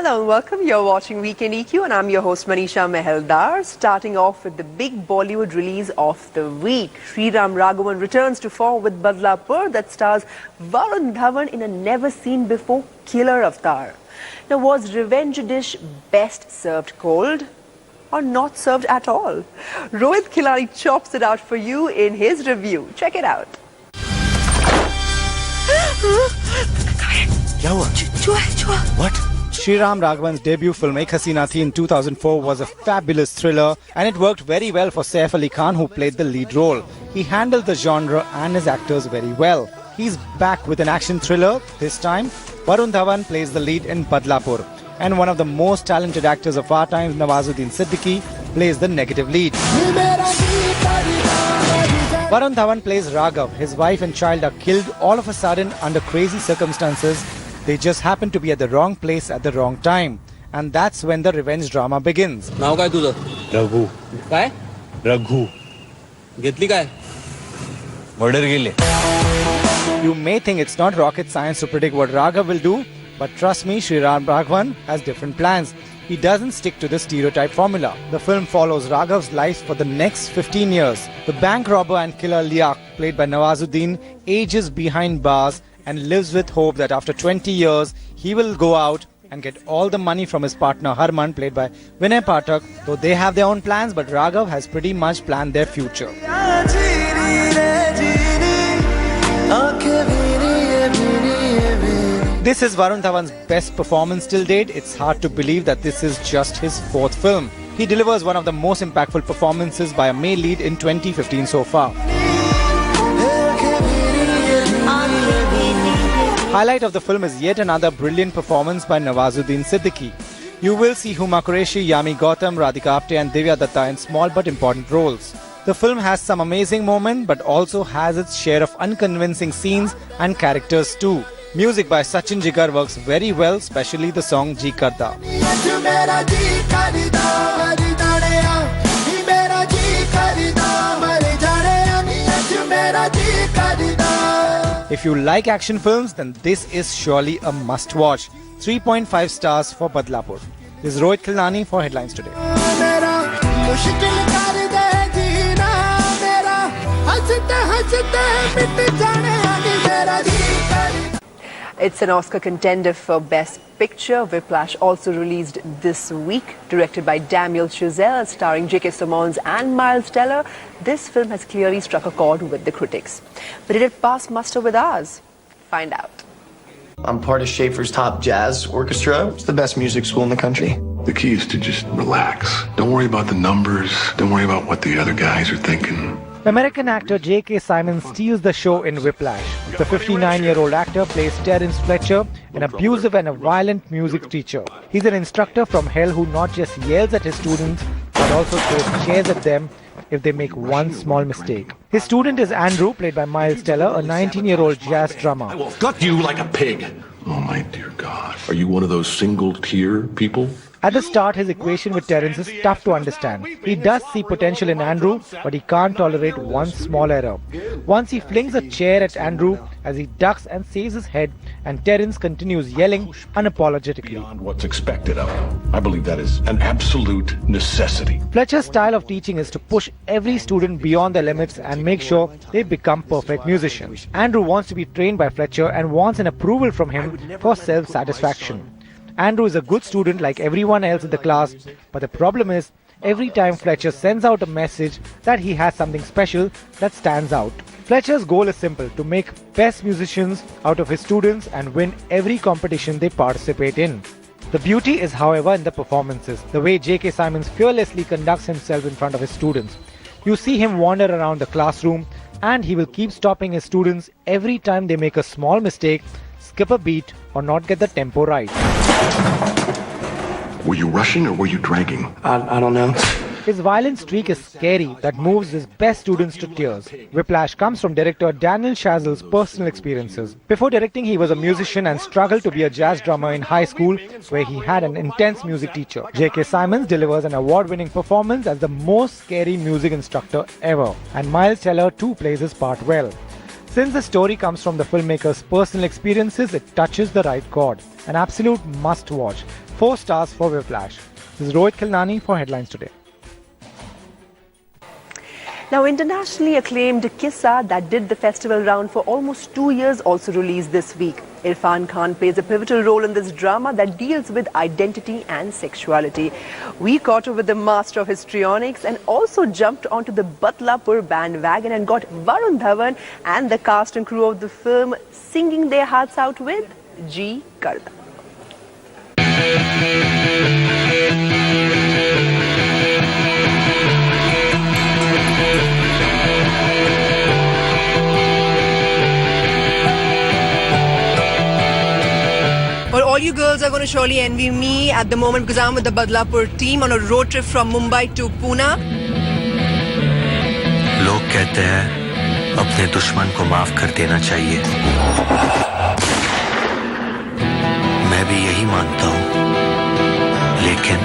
Hello and welcome. You're watching Weekend EQ and I'm your host Manisha Meheldar. Starting off with the big Bollywood release of the week. Sriram Raghavan returns to form with Badlapur that stars Varun Dhawan in a never-seen-before killer avatar. Now, was revenge dish best served cold or not served at all? Rohit Khilani chops it out for you in his review. Check it out. What? Sriram Raghavan's debut film Ek Hasina Thi in 2004 was a fabulous thriller and it worked very well for Saif Ali Khan, who played the lead role. He handled the genre and his actors very well. He's back with an action thriller. This time, Varun Dhawan plays the lead in Badlapur. And one of the most talented actors of our times, Nawazuddin Siddiqui, plays the negative lead. Varun Dhawan plays Raghav. His wife and child are killed all of a sudden under crazy circumstances. They just happen to be at the wrong place at the wrong time. And that's when the revenge drama begins. Now काय तुझं? रघु. काय? रघु. घेतली काय? Murder केले. You may think it's not rocket science to predict what Raghav will do, but trust me, Sriram Raghavan has different plans. He doesn't stick to the stereotype formula. The film follows Raghav's life for the next 15 years. The bank robber and killer Liak, played by Nawazuddin, ages behind bars and lives with hope that after 20 years, he will go out and get all the money from his partner Harman, played by Vinay Pathak. Though they have their own plans, but Raghav has pretty much planned their future. This is Varun Dhawan's best performance till date. It's hard to believe that this is just his fourth film. He delivers one of the most impactful performances by a male lead in 2015 so far. Highlight of the film is yet another brilliant performance by Nawazuddin Siddiqui. You will see Huma Qureshi, Yami Gautam, Radhika Apte and Divya Datta in small but important roles. The film has some amazing moments but also has its share of unconvincing scenes and characters too. Music by Sachin Jigar works very well, especially the song Ji Karda. If you like action films, then this is surely a must-watch. 3.5 stars for Badlapur. This is Rohit Khilani for Headlines Today. It's an Oscar contender for Best Picture. Whiplash also released this week. Directed by Daniel Chazelle, starring J.K. Simmons and Miles Teller, this film has clearly struck a chord with the critics. But did it pass muster with ours? Find out. I'm part of Schaefer's Top Jazz Orchestra. It's the best music school in the country. The key is to just relax. Don't worry about the numbers. Don't worry about what the other guys are thinking. American actor J.K. Simmons steals the show in Whiplash. The 59-year-old actor plays Terence Fletcher, an abusive and a violent music teacher. He's an instructor from hell who not just yells at his students, but also throws chairs at them if they make one small mistake. His student is Andrew, played by Miles Teller, a 19-year-old jazz drummer. I will gut you like a pig. Oh my dear God. Are you one of those single-tier people? At the start, his equation with Terence is tough to understand. He does see potential in Andrew, but he can't tolerate one small error. Once he flings a chair at Andrew as he ducks and saves his head, and Terence continues yelling unapologetically. Beyond what's expected of him. I believe that is an absolute necessity. Fletcher's style of teaching is to push every student beyond their limits and make sure they become perfect musicians. Andrew wants to be trained by Fletcher and wants an approval from him for self-satisfaction. Andrew is a good student like everyone else in the class, but the problem is, every time Fletcher sends out a message that he has something special that stands out. Fletcher's goal is simple: to make best musicians out of his students and win every competition they participate in. The beauty is, however, in the performances, the way J.K. Simmons fearlessly conducts himself in front of his students. You see him wander around the classroom and he will keep stopping his students every time they make a small mistake, skip a beat or not get the tempo right. Were you rushing or were you dragging? I don't know. His violent streak is scary that moves his best students to tears. Whiplash comes from director Daniel Chazelle's personal experiences. Before directing, he was a musician and struggled to be a jazz drummer in high school, where he had an intense music teacher. J.K. Simmons delivers an award-winning performance as the most scary music instructor ever. And Miles Teller too plays his part well. Since the story comes from the filmmaker's personal experiences, it touches the right chord. An absolute must-watch. 4 stars for Whiplash. This is Rohit Khilnani for Headlines Today. Now, internationally acclaimed Kissa that did the festival round for almost 2 years also released this week. Irfan Khan plays a pivotal role in this drama that deals with identity and sexuality. We caught up with the master of histrionics and also jumped onto the Badlapur bandwagon and got Varun Dhawan and the cast and crew of the film singing their hearts out with G Karda. Well, all you girls are going to surely envy me at the moment because I'm with the Badlapur team on a road trip from Mumbai to Pune. लोग कहते हैं अपने दुश्मन को माफ कर देना चाहिए। मैं भी यही मानता हूँ, लेकिन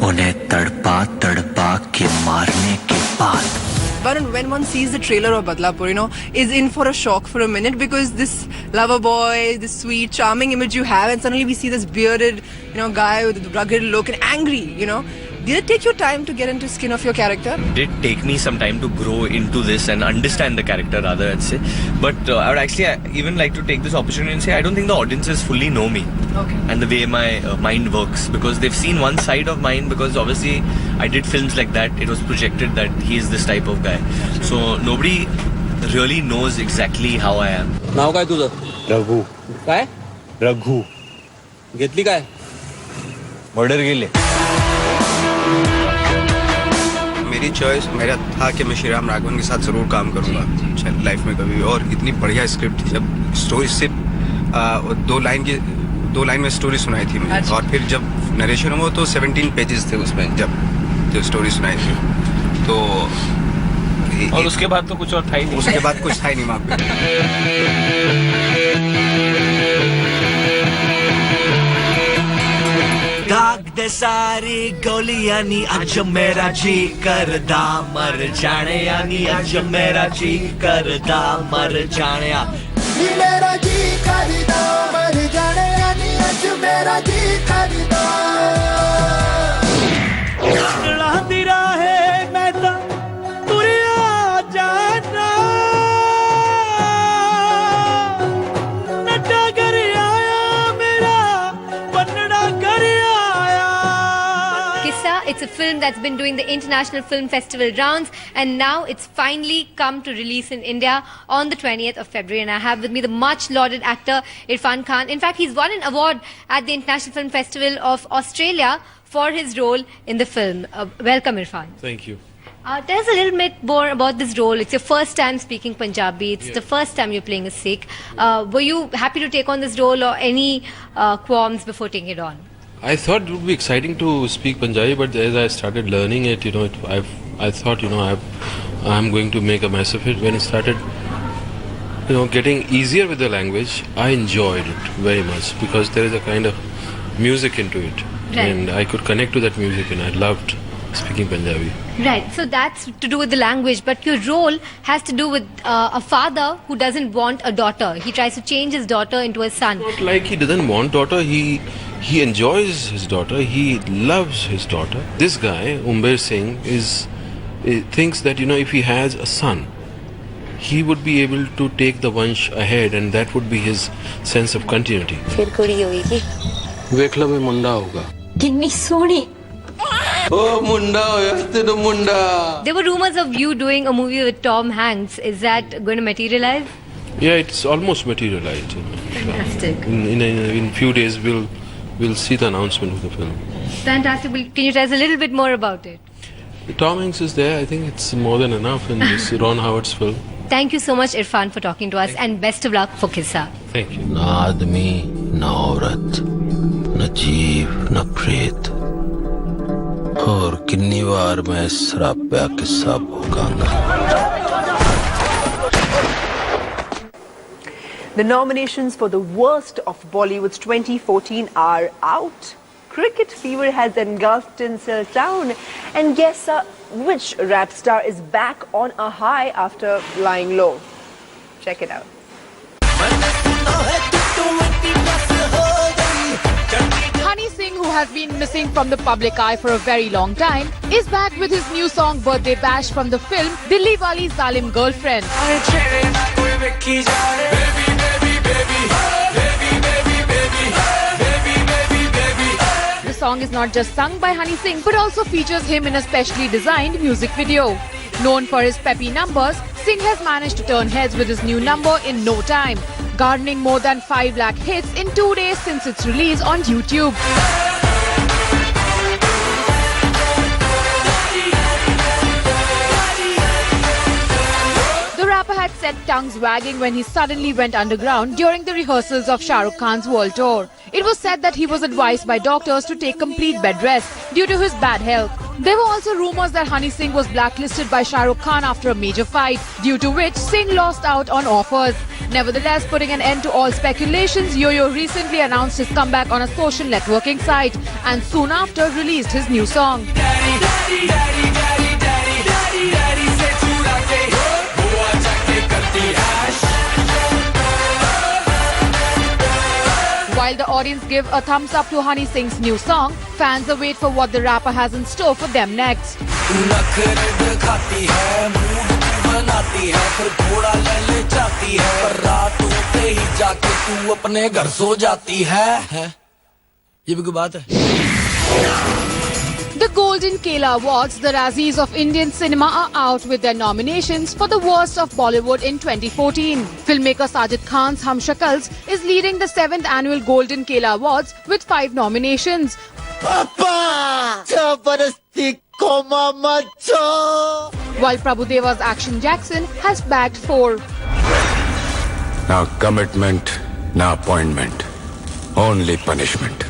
उन्हें तड़पा तड़पा के मारने के बाद Varun, when one sees the trailer of Badlapur, is in for a shock for a minute because this lover boy, this sweet, charming image you have, and suddenly we see this bearded, guy with a rugged look and angry, Did it take you time to get into skin of your character? It did take me some time to grow into this and understand the character rather, I'd say. But I would actually even like to take this opportunity and say I don't think the audiences fully know me. Okay. And the way my mind works, because they've seen one side of mine, because obviously I did films like that. It was projected that he is this type of guy. So nobody really knows exactly how I am. नाव काय तुझं? रघु. काय? रघु. घेतली काय? Murder केले. मेरी choice मेरा था कि मैं श्रीराम राघवन के साथ ज़रूर काम करूंगा शायद लाइफ में कभी, और इतनी बढ़िया स्क्रिप्ट थी। जब स्टोरी सिर्फ दो लाइन में स्टोरी सुनाई थी मैंने, और फिर जब नरेशन हुआ तो 17 पेजेस थे उसमें, जब स्टोरी सुनाई थी तो और उसके बाद तो कुछ और था ही नहीं। उसके बाद कुछ था ही नहीं वहाँ पे। दाग दे सारी गोलियां नी अज मेरा जी करदा मर जाने यानी अज मेरा जी करदा मर जाने मेरा जी करदा मर जाने यानी अज मेरा जी करदा दी राहे मैं तो तुरिया जाना नटा कर आया मेरा बनना कर It's a film that's been doing the International Film Festival rounds, and now it's finally come to release in India on the 20th of February. And I have with me the much lauded actor Irfan Khan. In fact, he's won an award at the International Film Festival of Australia for his role in the film. Welcome, Irfan. Thank you. Tell us a little bit more about this role. It's your first time speaking Punjabi. It's the first time you're playing a Sikh. Were you happy to take on this role, or any qualms before taking it on? I thought it would be exciting to speak Punjabi, but as I started learning it, I thought, I'm going to make a mess of it. When it started, getting easier with the language, I enjoyed it very much because there is a kind of music into it. Right. And I could connect to that music, and I loved speaking Punjabi. Right, so that's to do with the language, but your role has to do with a father who doesn't want a daughter. He tries to change his daughter into a son. Not like he doesn't want daughter, he enjoys his daughter, he loves his daughter. This guy, Umber Singh, thinks that, if he has a son, he would be able to take the Vansh ahead, and that would be his sense of continuity. फिर कुड़ी होगी वेखला में मुंडा होगा कितनी सोनी ओ मुंडा होया तेरा मुंडा. There were rumors of you doing a movie with Tom Hanks. Is that going to materialize? Yeah, it's almost materialized. Fantastic. In few days we'll see the announcement of the film. Fantastic. Can you tell us a little bit more about it? Tom Hanks is there. I think it's more than enough in this Ron Howard's film. Thank you so much, Irfan, for talking to us, and best of luck for Kissa. Thank you. ना आदमी ना औरत न जीव न प्रेत और कितनी बार मैं शराब किस्सा भोगांगा. The nominations for the worst of Bollywood's 2014 are out. Cricket fever has engulfed Tinsel town, and guess which rap star is back on a high after lying low? Check it out. has been missing from the public eye for a very long time, is back with his new song Birthday Bash from the film Dilli Wali Zalim Girlfriend. The song is not just sung by Honey Singh but also features him in a specially designed music video. Known for his peppy numbers, Singh has managed to turn heads with his new number in no time, garnering more than 5 lakh hits in 2 days since its release on YouTube. The rapper had set tongues wagging when he suddenly went underground during the rehearsals of Shah Rukh Khan's world tour. It was said that he was advised by doctors to take complete bed rest due to his bad health. There were also rumours that Honey Singh was blacklisted by Shah Rukh Khan after a major fight, due to which Singh lost out on offers. Nevertheless, putting an end to all speculations, Yo-Yo recently announced his comeback on a social networking site and soon after released his new song. While the audience give a thumbs up to Honey Singh's new song, fans await for what the rapper has in store for them next. The Golden Kela Awards, the Razzies of Indian cinema, are out with their nominations for the worst of Bollywood in 2014. Filmmaker Sajid Khan's Hum Shakals is leading the 7th annual Golden Kela Awards with 5 nominations. While Prabhudeva's Action Jackson has bagged 4. Now commitment, now appointment, only punishment.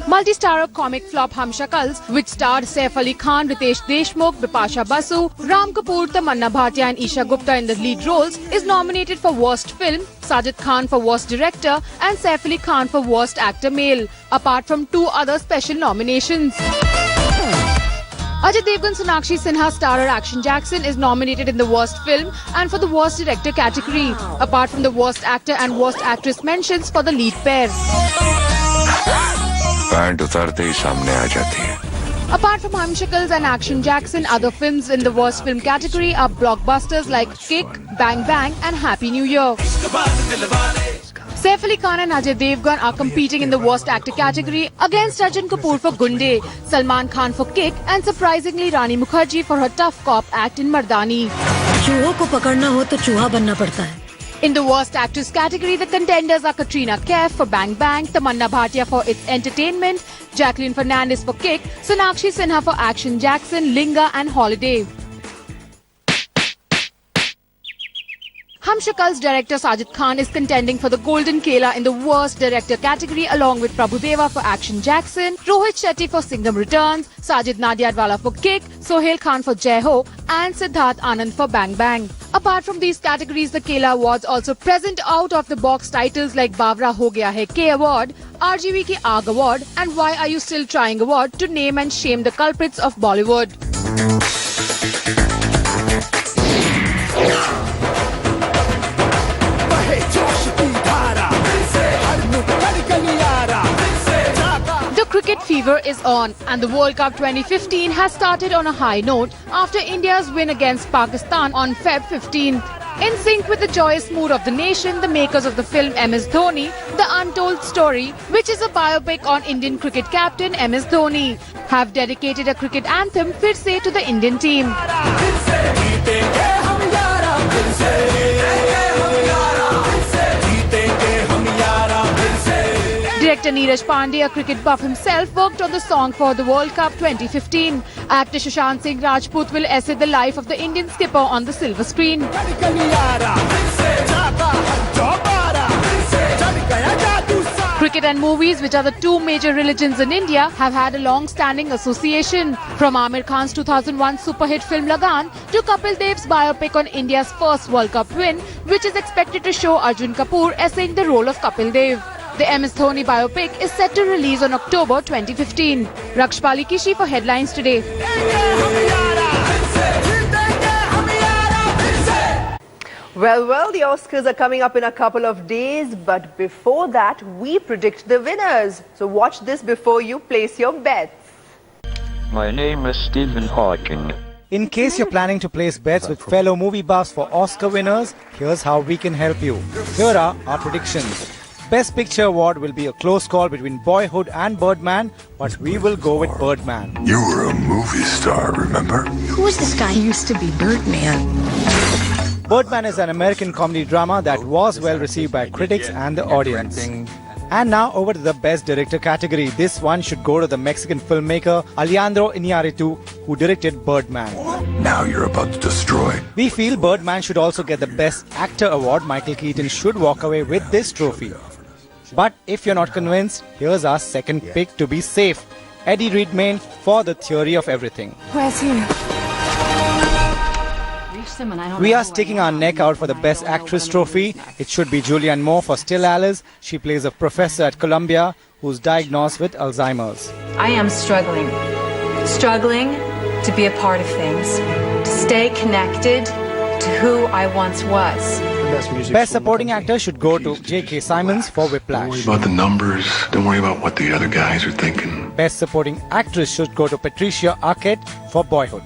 Multi-starrer comic flop Hum Shakals, which starred Saif Ali Khan, Ritesh Deshmukh, Bipasha Basu, Ram Kapoor, Tamanna Bhatia and Isha Gupta in the lead roles, is nominated for Worst Film, Sajid Khan for Worst Director and Saif Ali Khan for Worst Actor Male, apart from 2 other special nominations. Ajay Devgan Sonakshi Sinha starrer Action Jackson is nominated in the Worst Film and for the Worst Director category, apart from the Worst Actor and Worst Actress mentions for the lead pair. Pant उतारते ही सामने आ जाती है. Apart from Hum Shakals and Action Jackson, other films in the Worst Film category are blockbusters like Kick, Bang Bang and Happy New Year. Saif Ali Khan and Ajay Devgan are competing in the Worst Actor category against Arjun Kapoor for Gunde, Salman Khan for Kick and surprisingly Rani Mukherjee for her tough cop act in Mardani. चूहों को पकड़ना हो तो चूहा बनना पड़ता है. In the Worst Actress category, the contenders are Katrina Kaif for Bang Bang, Tamanna Bhatia for It's Entertainment, Jacqueline Fernandez for Kick, Sonakshi Sinha for Action Jackson, Linga and Holiday. Hum Shakal's director Sajid Khan is contending for the Golden Kela in the Worst Director category along with Prabhudeva for Action Jackson, Rohit Shetty for Singham Returns, Sajid Nadiadwala for Kick, Sohail Khan for Jai Ho and Siddharth Anand for Bang Bang. Apart from these categories, the Kela Awards also present out-of-the-box titles like Bavra Ho Gaya Hai K Award, RGV Ki Aag Award and Why Are You Still Trying Award to name and shame the culprits of Bollywood. The cricket fever is on and the World Cup 2015 has started on a high note after India's win against Pakistan on Feb 15th. In sync with the joyous mood of the nation, the makers of the film MS Dhoni, The Untold Story, which is a biopic on Indian cricket captain MS Dhoni, have dedicated a cricket anthem Fir Se to the Indian team. Director Neeraj Pandey, a cricket buff himself, worked on the song for the World Cup 2015. Actor Sushant Singh Rajput will essay the life of the Indian skipper on the silver screen. Cricket and movies, which are the 2 major religions in India, have had a long-standing association. From Amir Khan's 2001 super-hit film Lagan to Kapil Dev's biopic on India's first World Cup win, which is expected to show Arjun Kapoor essaying the role of Kapil Dev. The MS Dhoni biopic is set to release on October 2015. Rakshpali Kishi for Headlines Today. Well, the Oscars are coming up in a couple of days, but before that, we predict the winners. So watch this before you place your bets. My name is Stephen Hawking. In case you're planning to place bets with fellow movie buffs for Oscar winners, here's how we can help you. Here are our predictions. Best Picture award will be a close call between Boyhood and Birdman, but we will go with Birdman. You were a movie star, remember? Who is this guy? He used to be Birdman. Birdman is an American comedy drama that was well received by critics and the audience. And now over to the Best Director category. This one should go to the Mexican filmmaker Alejandro Iñárritu, who directed Birdman. Now you're about to destroy. We feel Birdman should also get the Best Actor award. Michael Keaton should walk away with this trophy. But if you're not convinced, here's our second pick to be safe. Eddie Redmayne for The Theory of Everything. Where's he? We are sticking our neck out for the Best Actress trophy. It should be Julianne Moore for Still Alice. She plays a professor at Columbia who's diagnosed with Alzheimer's. I am struggling to be a part of things, to stay connected to who I once was. Best Supporting Actor should go to J.K. Simmons for Whiplash. Don't worry about the numbers. Don't worry about what the other guys are thinking. Best Supporting Actress should go to Patricia Arquette for Boyhood.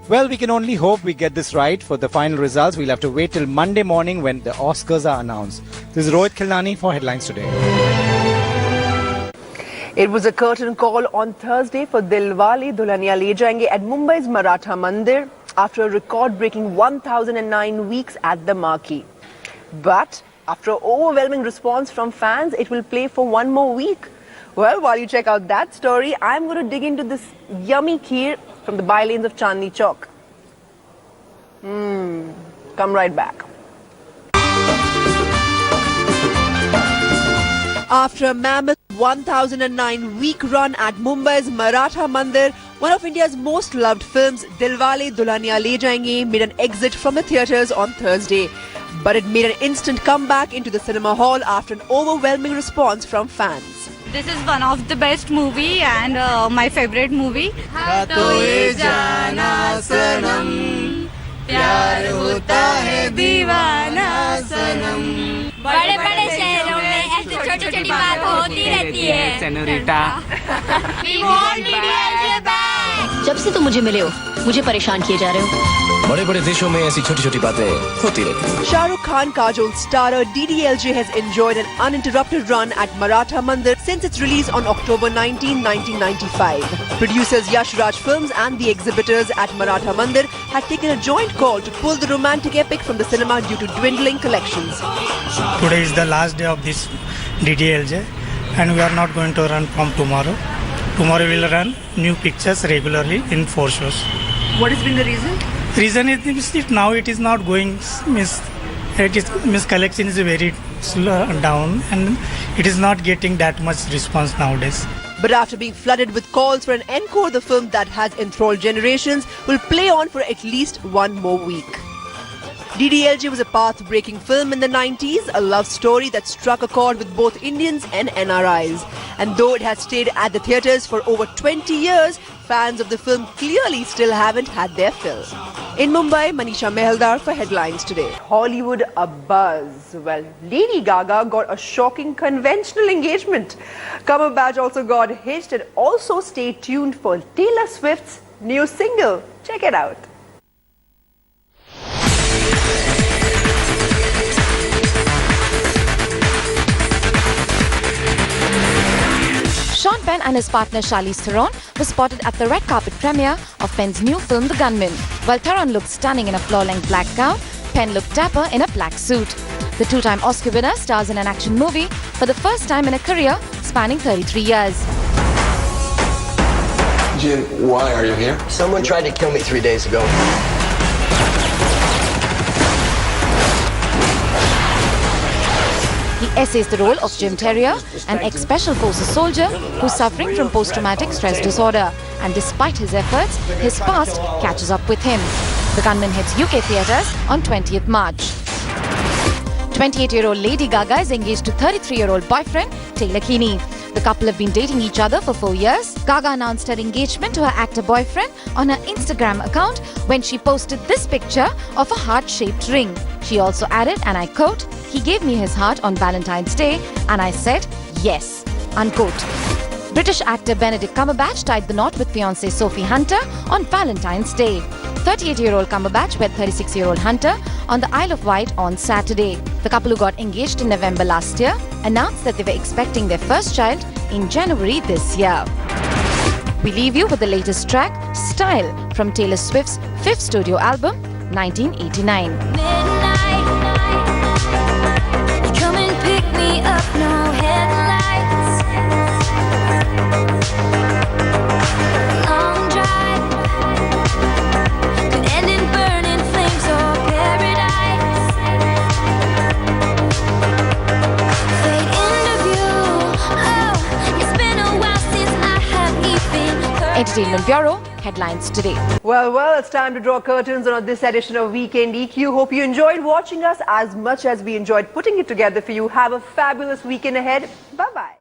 Well, we can only hope we get this right. For the final results, we'll have to wait till Monday morning when the Oscars are announced. This is Rohit Khilnani for Headlines Today. It was a curtain call on Thursday for Dilwale Dulhania Le Jayenge at Mumbai's Maratha Mandir after a record-breaking 1009 weeks at the marquee. But after an overwhelming response from fans, it will play for one more week. Well, while you check out that story, I'm going to dig into this yummy kheer from the bylanes of Chandni Chowk. Come right back. After a mammoth 1009-week run at Mumbai's Maratha Mandir, one of India's most loved films, Dilwale Dulhania Le Jayenge, made an exit from the theatres on Thursday. But it made an instant comeback into the cinema hall after an overwhelming response from fans. This is one of the best movie and my favorite movie. बड़े-बड़े शहरों में ऐसी छोटी-छोटी बात होती रहती है। जब से तुम मुझे मिले हो, मुझे परेशान किए जा रहे हो। बड़े-बड़े देशों में ऐसी छोटी-छोटी बातें होती रहती हैं। Shah Rukh Khan Kajol starrer DDLJ has enjoyed an uninterrupted run at Maratha Mandir since its release on October 19, 1995. Producers Yash Raj Films and the exhibitors at Maratha Mandir had taken a joint call to pull the romantic epic from the cinema due to dwindling collections. Today is the last day of this DDLJ and we are not going to run from tomorrow. Tomorrow we will run new pictures regularly in 4 shows. What has been the reason? Reason is that now it is not going, collection is very slow down and it is not getting that much response nowadays. But after being flooded with calls for an encore, the film that has enthralled generations will play on for at least one more week. DDLJ was a path-breaking film in the 90s, a love story that struck a chord with both Indians and NRIs. And though it has stayed at the theatres for over 20 years, fans of the film clearly still haven't had their fill. In Mumbai, Manisha Meheldar for Headlines Today. Hollywood abuzz. Well, Lady Gaga got a shocking conventional engagement. Cumberbatch also got hitched, and also stay tuned for Taylor Swift's new single. Check it out. Sean Penn and his partner Charlize Theron were spotted at the red carpet premiere of Penn's new film The Gunman. While Theron looked stunning in a floor-length black gown, Penn looked dapper in a black suit. The two-time Oscar winner stars in an action movie for the first time in a career spanning 33 years. Jim, why are you here? Someone tried to kill me 3 days ago. He essays the role of Jim Terrier, an ex-Special Forces soldier who's suffering from post-traumatic stress disorder. And despite his efforts, his past catches up with him. The Gunman hits UK theatres on 20th March. 28-year-old Lady Gaga is engaged to 33-year-old boyfriend Taylor Kinney. The couple have been dating each other for 4 years. Gaga announced her engagement to her actor boyfriend on her Instagram account when she posted this picture of a heart-shaped ring. She also added, and I quote, "He gave me his heart on Valentine's Day and I said yes," unquote. British actor Benedict Cumberbatch tied the knot with fiancée Sophie Hunter on Valentine's Day. 38-year-old Cumberbatch wed 36-year-old Hunter on the Isle of Wight on Saturday. The couple, who got engaged in November last year, announced that they were expecting their first child in January this year. We leave you with the latest track, Style, from Taylor Swift's 5th studio album, 1989. Come and pick me up, no headlights. Long drive could end in burning flames or paradise. Fade interview. Oh, it's been a while since I have even heard. Entertainment Bureau headlines today. Well, it's time to draw curtains on this edition of Weekend EQ. Hope you enjoyed watching us as much as we enjoyed putting it together for you. Have a fabulous weekend ahead. Bye-bye.